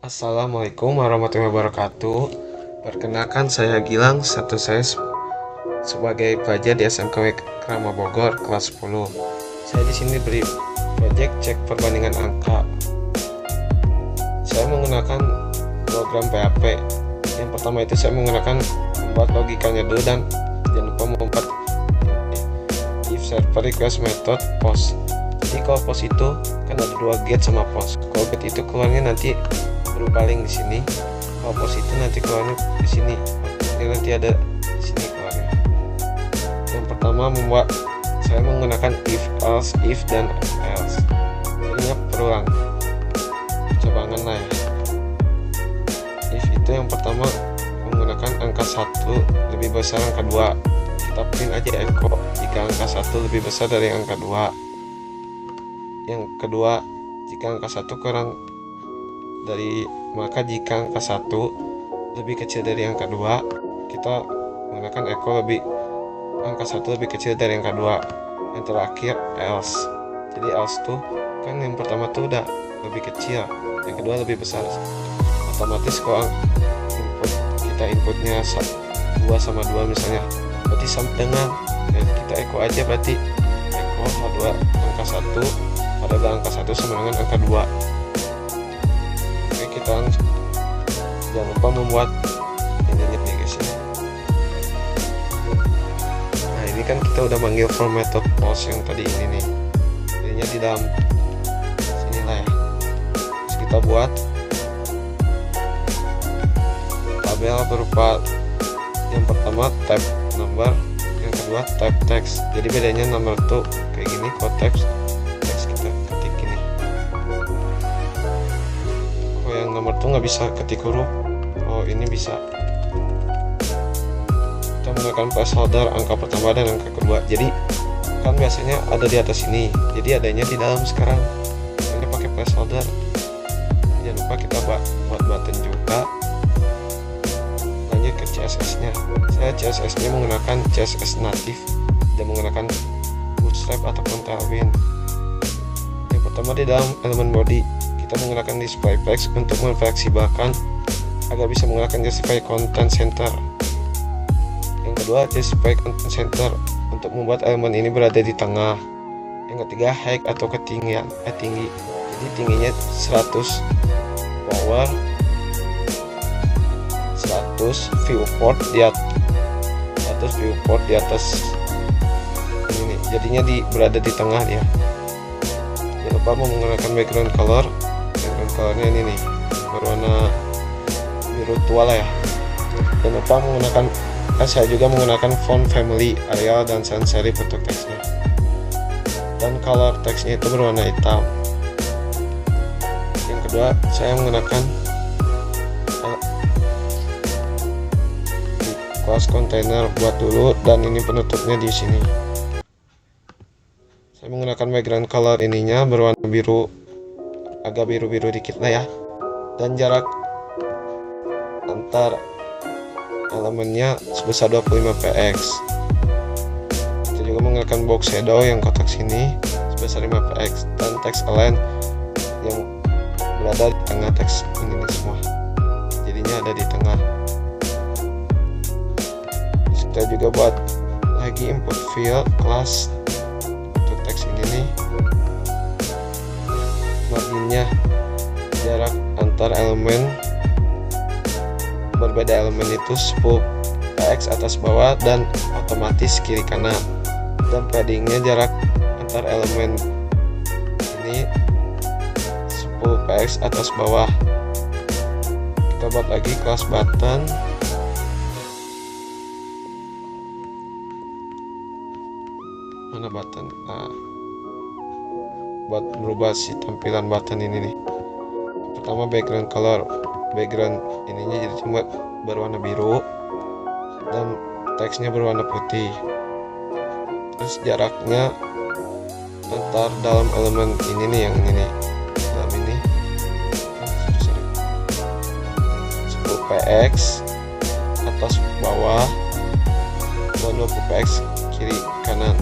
Assalamualaikum warahmatullahi wabarakatuh. Perkenalkan saya Gilang, status saya sebagai pelajar di SMKW Krama Bogor kelas 10. Saya di sini beri proyek cek perbandingan angka. Saya menggunakan program PHP. Yang pertama itu saya menggunakan membuat logikanya dulu dan jangan lupa membuat if server request method post. Jadi kalau post itu kan ada dua get sama post. Kalau get itu keluarnya nanti berupa link di sini. Kalau post itu nanti keluarnya di sini. Ini nanti ada di sini keluarnya. Yang pertama saya menggunakan if, else, if dan else. Jadinya berulang. Cobangan lah ya. If itu yang pertama menggunakan angka 1 lebih besar angka 2. Kita print aja echo jika angka 1 lebih besar dari angka 2. Yang kedua, jika angka 1 kurang dari, maka jika angka 1 lebih kecil dari angka 2, kita menggunakan echo angka 1 lebih kecil dari angka 2. Yang terakhir else. Jadi else tuh kan yang pertama tuh udah lebih kecil, yang kedua lebih besar. Otomatis kalau kita inputnya 2 sama 2 misalnya, berarti sama dengan kita echo aja, berarti echo H2 angka 1 adalah angka 1 sama dengan angka 2. Oke, kita jangan lupa membuat ininya nih guys ya. Nah ini kan kita udah manggil from method post yang tadi ini nih, jadinya di dalam sini lah ya. Terus kita buat tabel berupa yang pertama type number, yang kedua type text. Jadi bedanya number tuh kayak gini, kalau text kita ketik gini. Kalau yang nomor tuh nggak bisa ketik huruf, oh ini bisa. Kita menggunakan placeholder angka pertama dan angka kedua. Jadi kan biasanya ada di atas ini, jadi adanya di dalam sekarang. Ini pakai placeholder. Jangan lupa kita buat button juga. Lanjut ke CSS-nya. Saya CSS-nya menggunakan CSS native, tidak menggunakan bootstrap ataupun tailwind. Yang pertama di dalam elemen body kita menggunakan display text untuk memfleksibelkan agar bisa menggunakan justify content center. Yang kedua justify content center untuk membuat elemen ini berada di tengah. Yang ketiga height atau ketinggian tinggi. Jadi tingginya 100 power 100 viewport di atas ini nih, jadinya berada di tengah dia. Jangan lupa menggunakan background colornya ini nih berwarna biru tua lah ya. Jangan lupa menggunakan saya juga menggunakan font family, Arial dan sans serif untuk teksnya, dan color teksnya itu berwarna hitam. Yang kedua saya menggunakan class container buat dulu, dan ini penutupnya di sini. Saya menggunakan background color ininya berwarna biru, agak biru-biru dikit lah ya, dan jarak antar elemennya sebesar 25 px. Kita juga menggunakan box shadow yang kotak sini sebesar 5 px, dan text align yang berada di tengah teks ini nih semua, jadinya ada di tengah. Kita juga buat lagi input field class untuk teks ini nih, marginnya jarak antar elemen, berbeda elemen itu 10 px atas bawah dan otomatis kiri kanan, dan paddingnya jarak antar elemen ini 10 px atas bawah. Kita buat lagi class button. Mana button? Nah, buat merubah si tampilan button ini nih. Pertama background color, background ininya jadi cuma berwarna biru dan teksnya berwarna putih. Terus jaraknya antar dalam elemen ini nih, yang ini nih, dalam ini 10 px atas bawah dan 20 px kiri kanan.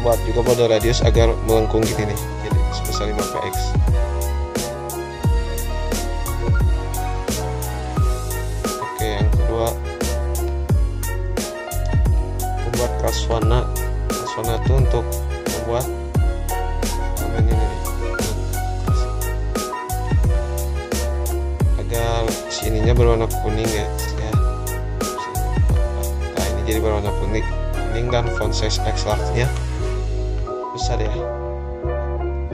Buat juga border radius agar melengkung gini nih, jadi sebesar 5 px. Aswana tuh untuk membuat namanya ini agar sininya berwarna kuning ya. Nah ini jadi berwarna kuning dan font size X-large-nya besar ya.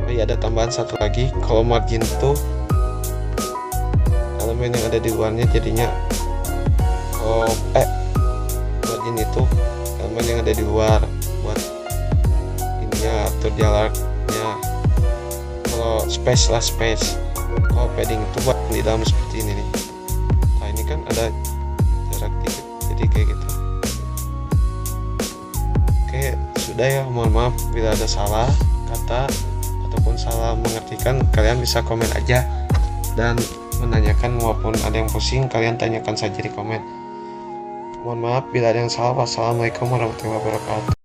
Oh iya, ada tambahan satu lagi, kalau margin tuh elemen yang ada di luarnya jadinya margin itu elemen yang ada di luar buat ininya atau dialognya. Kalau space lah space, kalau padding itu buat di dalam seperti ini nih. Nah ini kan ada jarak dikit jadi kayak gitu. Oke, sudah ya, mohon maaf bila ada salah kata ataupun salah mengartikan. Kalian bisa komen aja dan menanyakan, maupun ada yang pusing kalian tanyakan saja di komen. Mohon maaf bila ada yang salah. Wassalamualaikum warahmatullahi wabarakatuh.